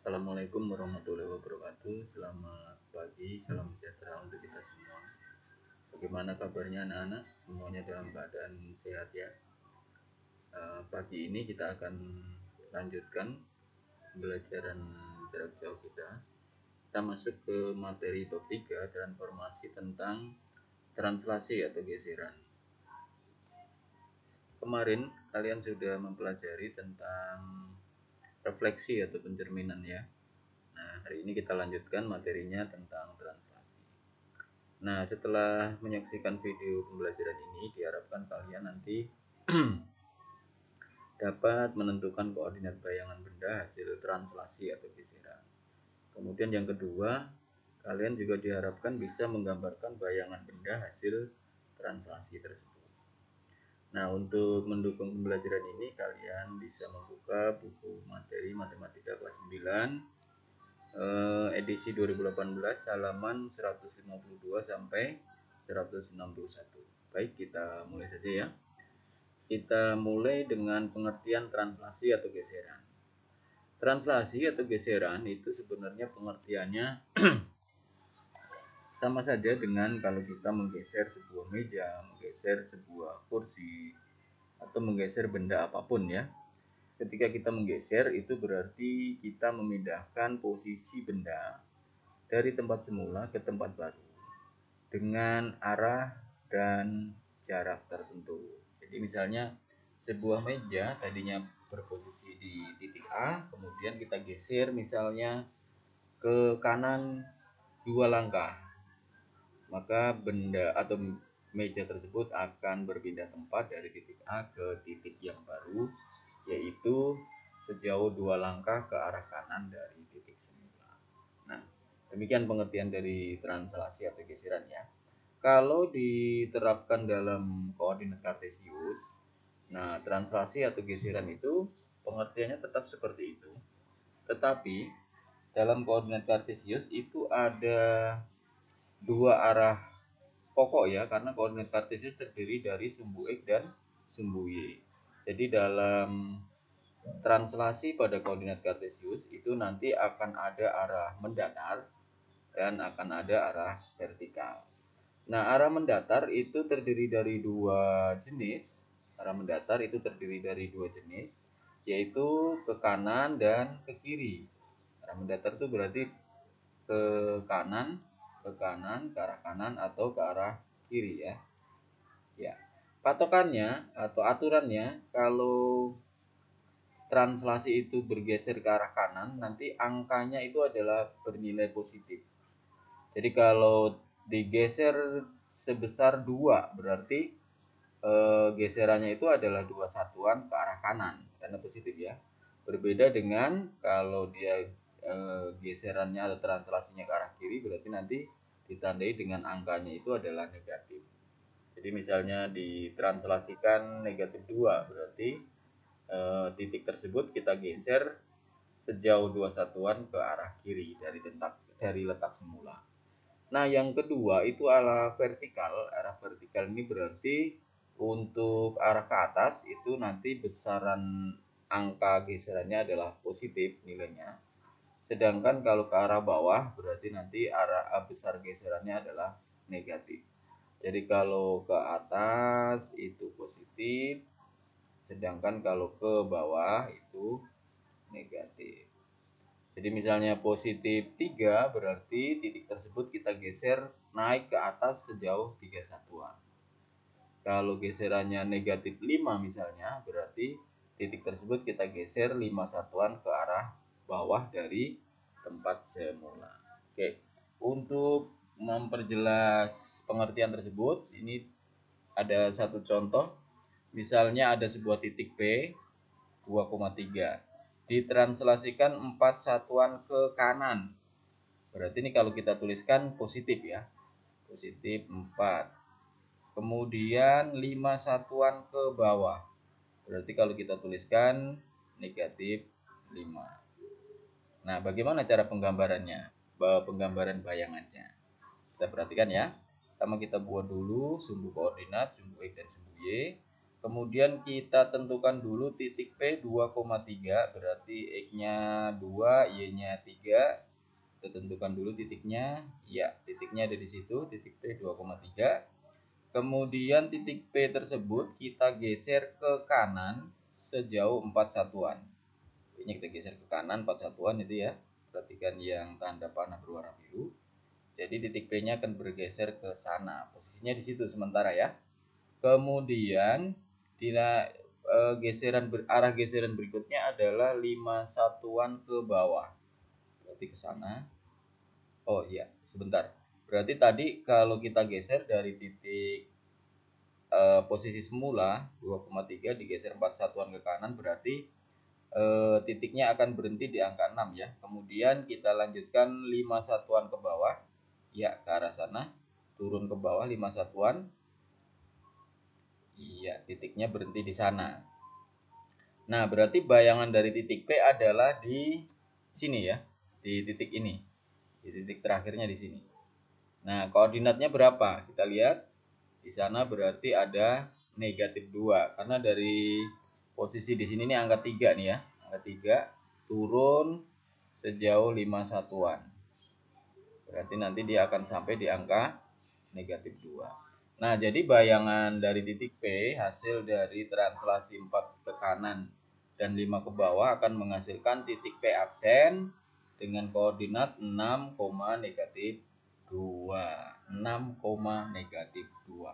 Assalamualaikum warahmatullahi wabarakatuh. Selamat pagi, salam sejahtera untuk kita semua. Bagaimana kabarnya anak-anak? Semuanya dalam keadaan sehat ya. Pagi ini kita akan lanjutkan pembelajaran jarak jauh kita. Kita masuk ke materi bab 3, transformasi tentang translasi atau geseran. Kemarin kalian sudah mempelajari tentang refleksi atau pencerminan ya. Nah, hari ini kita lanjutkan materinya tentang translasi. Nah, setelah menyaksikan video pembelajaran ini, diharapkan kalian nanti dapat menentukan koordinat bayangan benda hasil translasi atau geseran. Kemudian yang kedua, kalian juga diharapkan bisa menggambarkan bayangan benda hasil translasi tersebut. Nah, untuk mendukung pembelajaran ini, kalian bisa membuka buku materi matematika kelas 9 edisi 2018 halaman 152 sampai 161. Baik, kita mulai saja ya. Kita mulai dengan pengertian translasi atau geseran. Translasi atau geseran itu sebenarnya pengertiannya sama saja dengan kalau kita menggeser sebuah meja, menggeser sebuah kursi, atau menggeser benda apapun ya. Ketika kita menggeser itu berarti kita memindahkan posisi benda dari tempat semula ke tempat baru dengan arah dan jarak tertentu. Jadi misalnya sebuah meja tadinya berposisi di titik A, kemudian kita geser misalnya ke kanan 2 langkah, maka benda atau meja tersebut akan berpindah tempat dari titik A ke titik yang baru, yaitu sejauh 2 langkah ke arah kanan dari titik semula. Nah, demikian pengertian dari translasi atau geseran ya. Kalau diterapkan dalam koordinat kartesius, nah translasi atau geseran itu pengertiannya tetap seperti itu. Tetapi dalam koordinat kartesius itu ada dua arah pokok ya, karena koordinat kartesius terdiri dari sumbu X dan sumbu Y. Jadi dalam translasi pada koordinat kartesius itu nanti akan ada arah mendatar dan akan ada arah vertikal. Nah, arah mendatar itu terdiri dari dua jenis. Arah mendatar itu terdiri dari dua jenis, yaitu ke kanan dan ke kiri. Arah mendatar itu berarti ke kanan, ke arah kanan atau ke arah kiri ya. Ya. Patokannya atau aturannya kalau translasi itu bergeser ke arah kanan, nanti angkanya itu adalah bernilai positif. Jadi kalau digeser sebesar 2 berarti geserannya itu adalah 2 satuan ke arah kanan karena positif ya. Berbeda dengan kalau dia geserannya atau translasinya ke arah kiri, berarti nanti ditandai dengan angkanya itu adalah negatif. Jadi misalnya ditranslasikan negatif 2 berarti titik tersebut kita geser sejauh 2 satuan ke arah kiri dari letak semula. Nah, yang kedua itu arah vertikal. Arah vertikal ini berarti untuk arah ke atas itu nanti besaran angka geserannya adalah positif nilainya. Sedangkan kalau ke arah bawah berarti nanti arah besar geserannya adalah negatif. Jadi kalau ke atas itu positif, sedangkan kalau ke bawah itu negatif. Jadi misalnya positif 3 berarti titik tersebut kita geser naik ke atas sejauh 3 satuan. Kalau geserannya negatif 5 misalnya berarti titik tersebut kita geser 5 satuan ke arah bawah dari tempat semula. Oke, untuk memperjelas pengertian tersebut ini ada satu contoh. Misalnya ada sebuah titik P 2,3 ditranslasikan 4 satuan ke kanan. Berarti ini kalau kita tuliskan positif ya. Positif 4. Kemudian 5 satuan ke bawah. Berarti kalau kita tuliskan negatif 5. Nah, bagaimana cara penggambarannya? Penggambaran bayangannya. Kita perhatikan ya. Pertama kita buat dulu sumbu koordinat, sumbu X dan sumbu Y. Kemudian kita tentukan dulu titik P 2,3, berarti X-nya 2, Y-nya 3. Kita tentukan dulu titiknya. Ya, titiknya ada di situ, titik P 2,3. Kemudian titik P tersebut kita geser ke kanan sejauh 4 satuan. Ini kita geser ke kanan 4 satuan itu ya. Perhatikan yang tanda panah berwarna biru. Jadi titik P-nya akan bergeser ke sana. Posisinya di situ sementara ya. Kemudian arah geseran berikutnya adalah 5 satuan ke bawah. Berarti ke sana. Oh iya, sebentar. Berarti tadi kalau kita geser dari titik posisi semula 2,3 digeser 4 satuan ke kanan, berarti titiknya akan berhenti di angka 6 ya. Kemudian kita lanjutkan 5 satuan ke bawah. Ya, ke arah sana. Turun ke bawah 5 satuan. Iya, titiknya berhenti di sana. Nah, berarti bayangan dari titik P adalah di sini ya, di titik ini. Di titik terakhirnya di sini. Nah, koordinatnya berapa? Kita lihat. Di sana berarti ada -2. Karena dari posisi di sini nih angka 3 nih ya. Angka 3 turun sejauh 5 satuan. Berarti nanti dia akan sampai di angka -2. Nah, jadi bayangan dari titik P hasil dari translasi 4 ke kanan dan 5 ke bawah akan menghasilkan titik P aksen dengan koordinat 6, -2. 6, -2.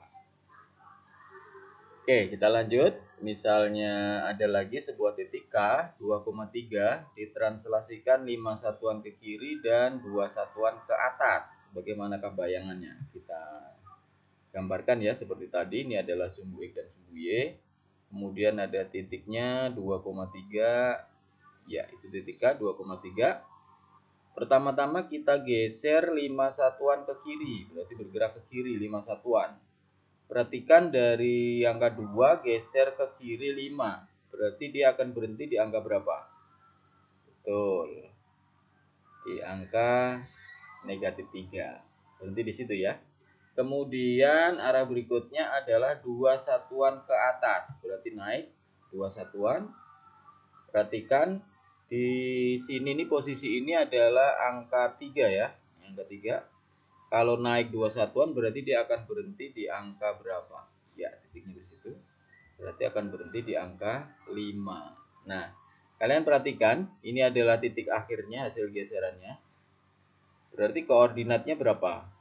Oke, kita lanjut. Misalnya ada lagi sebuah titik K 2,3 ditranslasikan 5 satuan ke kiri dan 2 satuan ke atas. Bagaimanakah bayangannya? Kita gambarkan ya seperti tadi. Ini adalah sumbu X dan sumbu Y. Kemudian ada titiknya 2,3. Ya, itu titik K 2,3. Pertama-tama kita geser 5 satuan ke kiri. Berarti bergerak ke kiri 5 satuan. Perhatikan dari angka 2 geser ke kiri 5. Berarti dia akan berhenti di angka berapa? Betul. Di angka -3. Berhenti di situ ya. Kemudian arah berikutnya adalah 2 satuan ke atas. Berarti naik 2 satuan. Perhatikan di sini nih posisi ini adalah angka 3 ya. Angka 3. Kalau naik 2 satuan berarti dia akan berhenti di angka berapa? Ya, titiknya di situ. Berarti akan berhenti di angka 5. Nah, kalian perhatikan, ini adalah titik akhirnya hasil geserannya. Berarti koordinatnya berapa?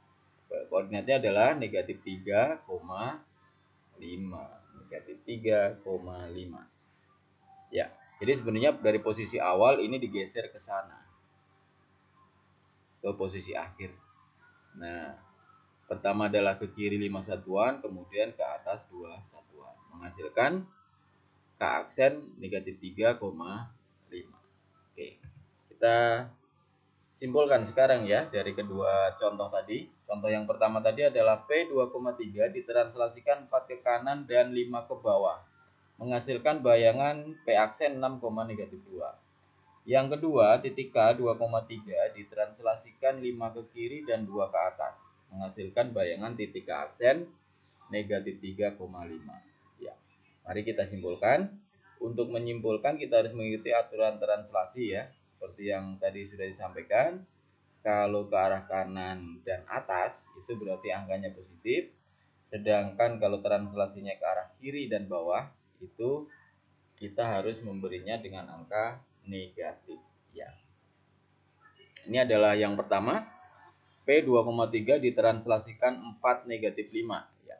Koordinatnya adalah -3,5. -3,5. Ya, jadi sebenarnya dari posisi awal ini digeser ke sana. Ke posisi akhir. Nah, pertama adalah ke kiri 5 satuan, kemudian ke atas 2 satuan. Menghasilkan K aksen -3,5. Oke, kita simpulkan sekarang ya dari kedua contoh tadi. Contoh yang pertama tadi adalah P 2,3 ditranslasikan 4 ke kanan dan 5 ke bawah. Menghasilkan bayangan P aksen 6,-2. Yang kedua, titik K 2,3 ditranslasikan 5 ke kiri dan 2 ke atas, menghasilkan bayangan titik K aksen -3,5. Ya. Mari kita simpulkan. Untuk menyimpulkan kita harus mengikuti aturan translasi ya. Seperti yang tadi sudah disampaikan. Kalau ke arah kanan dan atas itu berarti angkanya positif. Sedangkan kalau translasinya ke arah kiri dan bawah itu kita harus memberinya dengan angka negatif ya. Ini adalah yang pertama, P 2,3 ditranslasikan 4 -5 ya.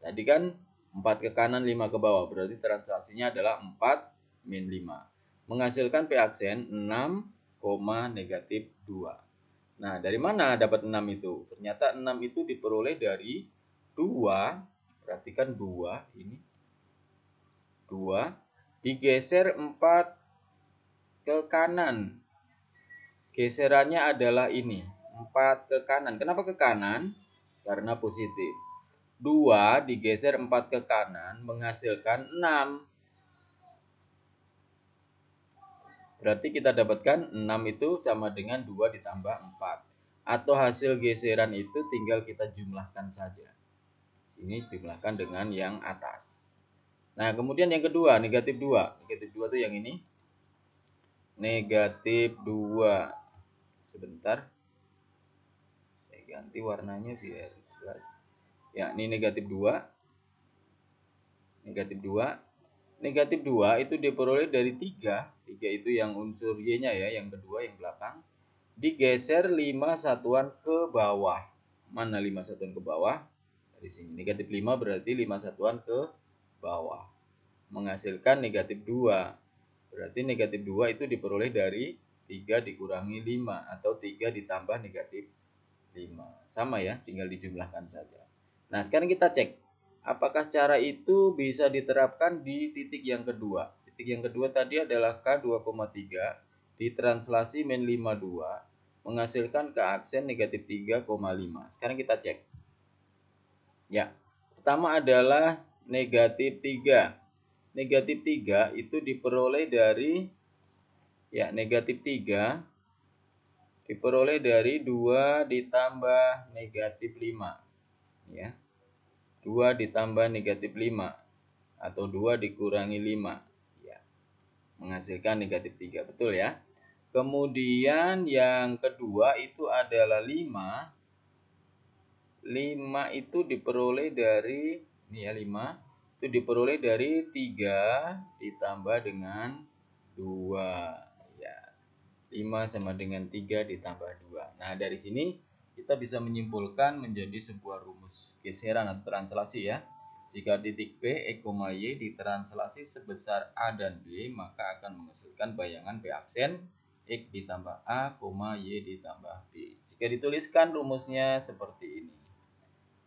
Tadi kan 4 ke kanan 5 ke bawah, berarti translasinya adalah 4 min 5. Menghasilkan P aksen 6, -2. Nah, dari mana dapat 6 itu? Ternyata 6 itu diperoleh dari 2, perhatikan 2 ini. 2 digeser 4 ke kanan. Geserannya adalah ini, 4 ke kanan. Kenapa ke kanan? Karena positif. 2 digeser 4 ke kanan menghasilkan 6. Berarti kita dapatkan 6 itu sama dengan 2 ditambah 4. Atau hasil geseran itu tinggal kita jumlahkan saja. Sini jumlahkan dengan yang atas. Nah, kemudian yang kedua, negatif 2. Negatif 2 itu yang ini. Negatif 2. Sebentar. Saya ganti warnanya biar jelas. Ya, ini negatif 2. Negatif 2. Negatif 2 itu diperoleh dari 3. 3 itu yang unsur Y-nya ya, yang kedua, yang belakang. Digeser 5 satuan ke bawah. Mana 5 satuan ke bawah? Dari sini. Negatif 5 berarti 5 satuan ke bawah. Menghasilkan negatif 2. Berarti negatif 2 itu diperoleh dari 3 dikurangi 5 atau 3 ditambah negatif 5. Sama ya, tinggal dijumlahkan saja. Nah, sekarang kita cek. Apakah cara itu bisa diterapkan di titik yang kedua? Titik yang kedua tadi adalah K2,3 ditranslasi min 52 menghasilkan ke aksen negatif 3,5. Sekarang kita cek. Ya, pertama adalah negatif 3. Negatif 3 itu diperoleh dari negatif 3 diperoleh dari 2 ditambah negatif 5. Ya. 2 ditambah negatif 5 atau 2 dikurangi 5. Ya. Menghasilkan negatif 3. Betul ya? Kemudian yang kedua itu adalah 5. 5 itu diperoleh dari 5 itu diperoleh dari 3 ditambah dengan 2. Ya. 5 sama dengan 3 ditambah 2. Nah, dari sini kita bisa menyimpulkan menjadi sebuah rumus geseran atau translasi ya. Jika titik P, E, Y ditranslasi sebesar A dan B, maka akan menghasilkan bayangan P aksen X ditambah A, Y ditambah B. Jika dituliskan rumusnya seperti ini.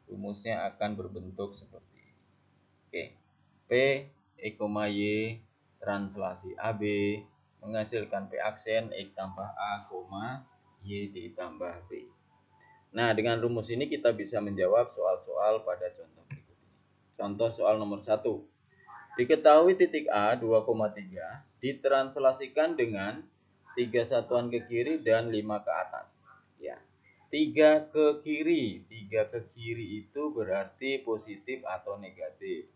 Rumusnya akan berbentuk seperti ini. Oke. P, E, Y translasi AB menghasilkan P aksen X tambah A, Y ditambah B. Nah, dengan rumus ini kita bisa menjawab soal-soal pada contoh berikut ini. Contoh soal nomor 1. Diketahui titik A 2,3 ditranslasikan dengan 3 satuan ke kiri dan 5 ke atas. Ya. 3 ke kiri. 3 ke kiri itu berarti positif atau negatif.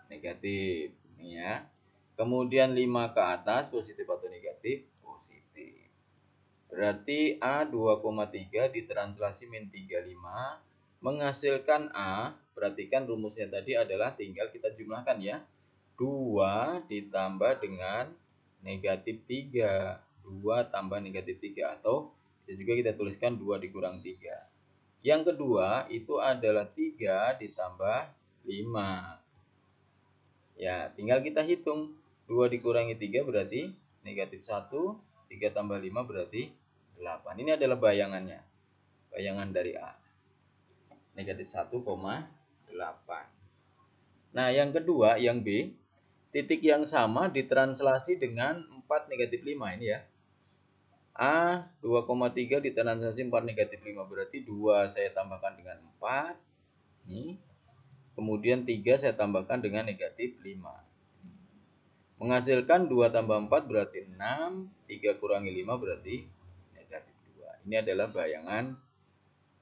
Negatif. Ini ya. Kemudian 5 ke atas positif atau negatif? Positif. Berarti A 2,3 ditranslasi min 35 menghasilkan A. Perhatikan rumusnya tadi adalah tinggal kita jumlahkan ya. 2 ditambah dengan negatif 3. 2 tambah negatif 3 atau bisa juga kita tuliskan 2 dikurang 3. Yang kedua itu adalah 3 ditambah 5. Ya, tinggal kita hitung. 2 dikurangi 3 berarti negatif 1. 3 tambah 5 berarti 8. Ini adalah bayangannya. Bayangan dari A. Negatif 1,8. Nah, yang kedua, yang B. Titik yang sama ditranslasi dengan 4 negatif 5 ini ya. A 2,3 ditranslasi 4 negatif 5 berarti 2 saya tambahkan dengan 4. Ini. Kemudian 3 saya tambahkan dengan negatif 5. Menghasilkan 2 tambah 4 berarti 6. 3 kurangi 5 berarti negatif 2. Ini adalah bayangan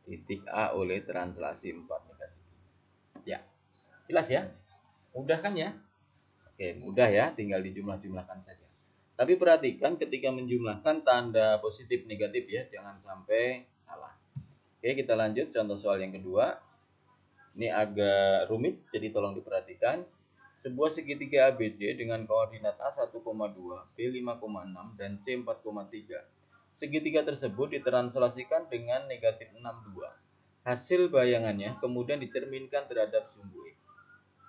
titik A oleh translasi 4 negatif. Ya, jelas ya? Mudah kan ya? Oke, mudah ya, tinggal dijumlah-jumlahkan saja. Tapi perhatikan ketika menjumlahkan tanda positif negatif ya, jangan sampai salah. Oke, kita lanjut contoh soal yang kedua. Ini agak rumit, jadi tolong diperhatikan. Sebuah segitiga ABC dengan koordinat A 1,2, B 5,6, dan C 4,3. Segitiga tersebut ditranslasikan dengan negatif 62. Hasil bayangannya kemudian dicerminkan terhadap sumbu X.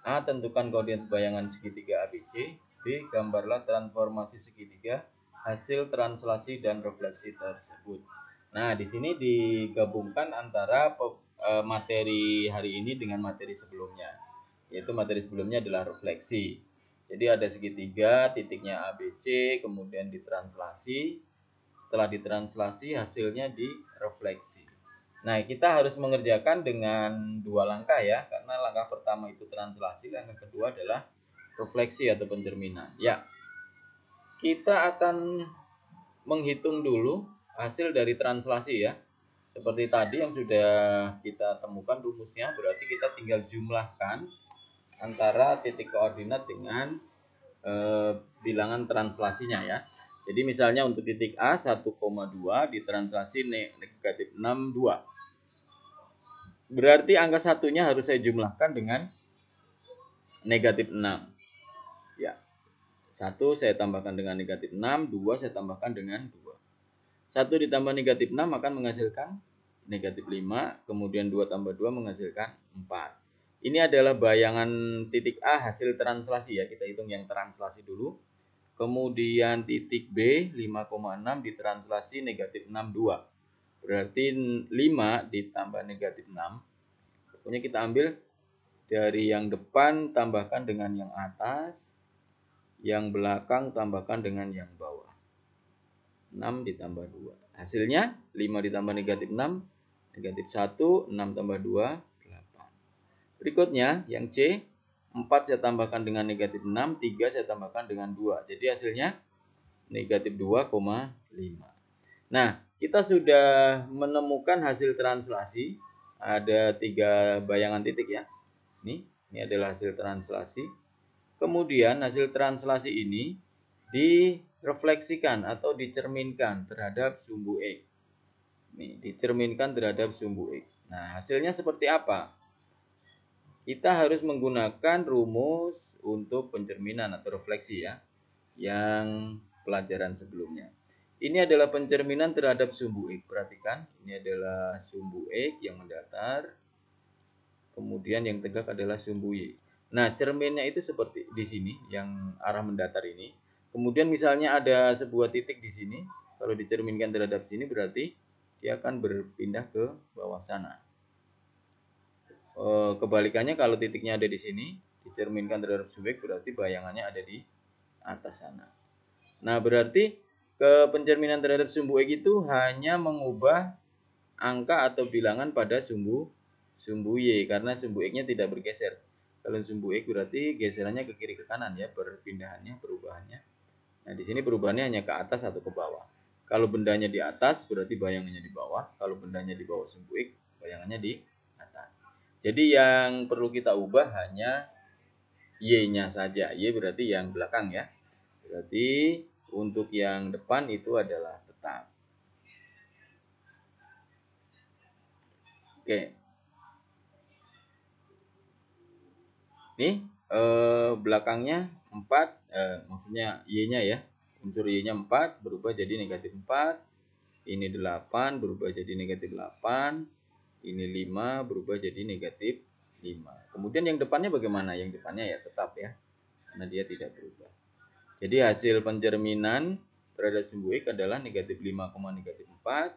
A. Tentukan koordinat bayangan segitiga ABC. B. Gambarlah transformasi segitiga, hasil translasi dan refleksi tersebut. Nah, di sini digabungkan antara materi hari ini dengan materi sebelumnya. Yaitu materi sebelumnya adalah refleksi. Jadi ada segitiga, titiknya ABC, kemudian ditranslasi. Setelah ditranslasi, hasilnya direfleksi. Nah, kita harus mengerjakan dengan 2 langkah ya, karena langkah pertama itu translasi, langkah kedua adalah refleksi atau pencerminan. Ya, kita akan menghitung dulu hasil dari translasi ya. Seperti tadi yang sudah kita temukan rumusnya, berarti kita tinggal jumlahkan antara titik koordinat dengan bilangan translasinya ya. Jadi misalnya untuk titik A 1,2 ditranslasi negatif 62. Berarti angka satunya harus saya jumlahkan dengan negatif 6. Ya. 1 saya tambahkan dengan negatif 6, 2 saya tambahkan dengan 2. 1 ditambah negatif 6 akan menghasilkan negatif 5, kemudian 2 tambah 2 menghasilkan 4. Ini adalah bayangan titik A hasil translasi ya, kita hitung yang translasi dulu. Kemudian titik B 5,6 ditranslasi negatif 62. Berarti 5 ditambah negatif 6. Pokoknya kita ambil dari yang depan tambahkan dengan yang atas, yang belakang tambahkan dengan yang bawah. 6 ditambah 2. Hasilnya 5 ditambah negatif 6, negatif 1, 6 tambah 2, 8. Berikutnya yang C, 4 saya tambahkan dengan negatif 6, 3 saya tambahkan dengan 2. Jadi hasilnya negatif 2,5. Nah, kita sudah menemukan hasil translasi. Ada 3 bayangan titik ya. Ini adalah hasil translasi. Kemudian hasil translasi ini direfleksikan atau dicerminkan terhadap sumbu X. Nih, dicerminkan terhadap sumbu X. Nah, hasilnya seperti apa? Kita harus menggunakan rumus untuk pencerminan atau refleksi ya, yang pelajaran sebelumnya. Ini adalah pencerminan terhadap sumbu X. Perhatikan, ini adalah sumbu X yang mendatar. Kemudian yang tegak adalah sumbu Y. Nah, cerminnya itu seperti di sini, yang arah mendatar ini. Kemudian misalnya ada sebuah titik di sini. Kalau dicerminkan terhadap sini berarti dia akan berpindah ke bawah sana. Kebalikannya kalau titiknya ada di sini, dicerminkan terhadap sumbu X berarti bayangannya ada di atas sana. Nah, berarti pencerminan terhadap sumbu X itu hanya mengubah angka atau bilangan pada sumbu Y karena sumbu X-nya tidak bergeser. Kalau sumbu X berarti geserannya ke kiri ke kanan ya, perpindahannya, perubahannya. Nah, di sini perubahannya hanya ke atas atau ke bawah. Kalau bendanya di atas berarti bayangannya di bawah. Kalau bendanya di bawah sumbu X, bayangannya di atas. Jadi yang perlu kita ubah hanya Y-nya saja. Y berarti yang belakang ya. Berarti untuk yang depan itu adalah tetap. Oke. Nih belakangnya 4, maksudnya Y-nya ya. Unsur Y-nya 4 berubah jadi negatif 4. Ini 8 berubah jadi negatif 8. Ini 5 berubah jadi negatif 5. Kemudian yang depannya bagaimana? Yang depannya ya tetap ya. Karena dia tidak berubah. Jadi hasil pencerminan terhadap sumbu X adalah negatif 5, negatif 4.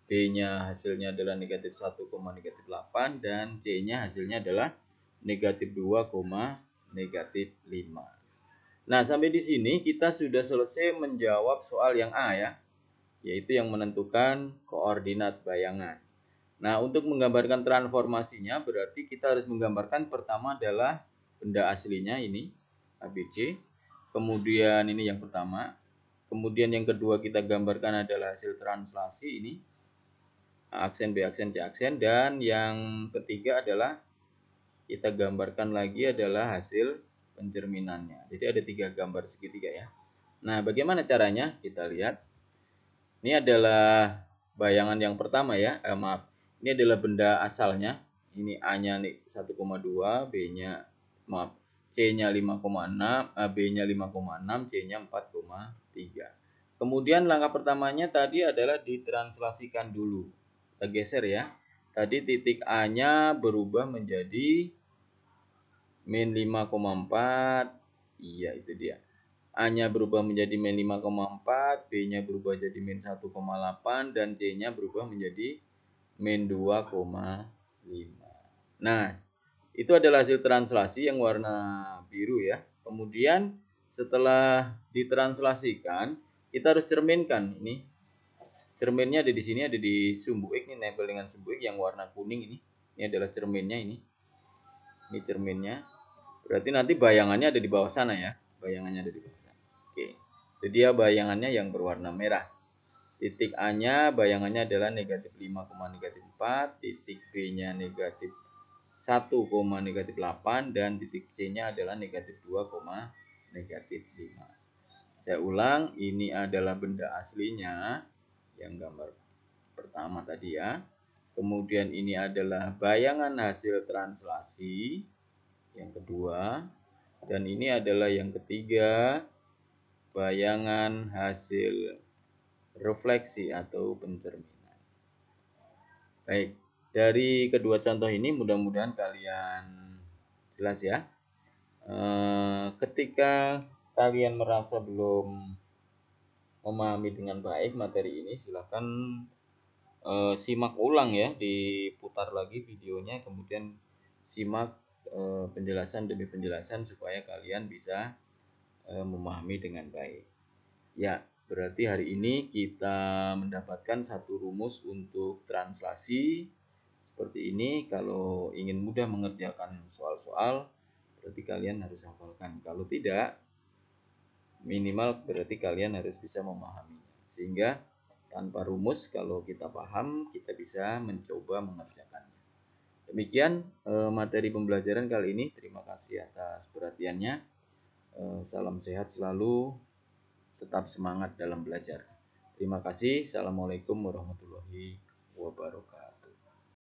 B-nya hasilnya adalah negatif 1, negatif 8. Dan C-nya hasilnya adalah negatif 2, negatif 5. Nah, sampai di sini kita sudah selesai menjawab soal yang A ya, yaitu yang menentukan koordinat bayangan. Nah, untuk menggambarkan transformasinya berarti kita harus menggambarkan pertama adalah benda aslinya ini ABC. Kemudian ini yang pertama. Kemudian yang kedua kita gambarkan adalah hasil translasi ini. A aksen, B aksen, C aksen. Dan yang ketiga adalah kita gambarkan lagi adalah hasil pencerminannya. Jadi ada 3 gambar segitiga ya. Nah, bagaimana caranya? Kita lihat. Ini adalah bayangan yang pertama ya. Maaf. Ini adalah benda asalnya. Ini A-nya 1,2, B-nya maaf, C-nya 5,6, B-nya 5,6, C-nya 4,3. Kemudian langkah pertamanya tadi adalah ditranslasikan dulu. Kita geser ya. Tadi titik A-nya berubah menjadi min 5,4. Iya, itu dia. A-nya berubah menjadi min 5,4, B-nya berubah jadi min 1,8, dan C-nya berubah menjadi min 2,5. Nah, itu adalah hasil translasi yang warna biru ya. Kemudian setelah ditranslasikan, kita harus cerminkan ini. Cerminnya ada di sini, ada di sumbu X, ini nempel dengan sumbu X yang warna kuning ini. Ini adalah cerminnya ini. Ini cerminnya. Berarti nanti bayangannya ada di bawah sana ya. Bayangannya ada di bawah. Oke, itu dia bayangannya yang berwarna merah. Titik A-nya bayangannya adalah negatif 5, negatif 4. Titik B-nya negatif 1, -8 dan titik C-nya adalah -2, -5. Saya ulang, ini adalah benda aslinya yang gambar pertama tadi ya. Kemudian ini adalah bayangan hasil translasi yang kedua. Dan ini adalah yang ketiga, bayangan hasil refleksi atau pencerminan. Baik, dari kedua contoh ini mudah-mudahan kalian jelas ya. Ketika kalian merasa belum memahami dengan baik materi ini, silakan simak ulang ya, diputar lagi videonya, kemudian simak penjelasan demi penjelasan supaya kalian bisa memahami dengan baik. Ya, berarti hari ini kita mendapatkan satu rumus untuk translasi seperti ini. Kalau ingin mudah mengerjakan soal-soal, berarti kalian harus hafalkan. Kalau tidak, minimal berarti kalian harus bisa memahaminya. Sehingga tanpa rumus, kalau kita paham, kita bisa mencoba mengerjakannya. Demikian materi pembelajaran kali ini. Terima kasih atas perhatiannya. Salam sehat selalu, tetap semangat dalam belajar. Terima kasih. Assalamualaikum warahmatullahi wabarakatuh.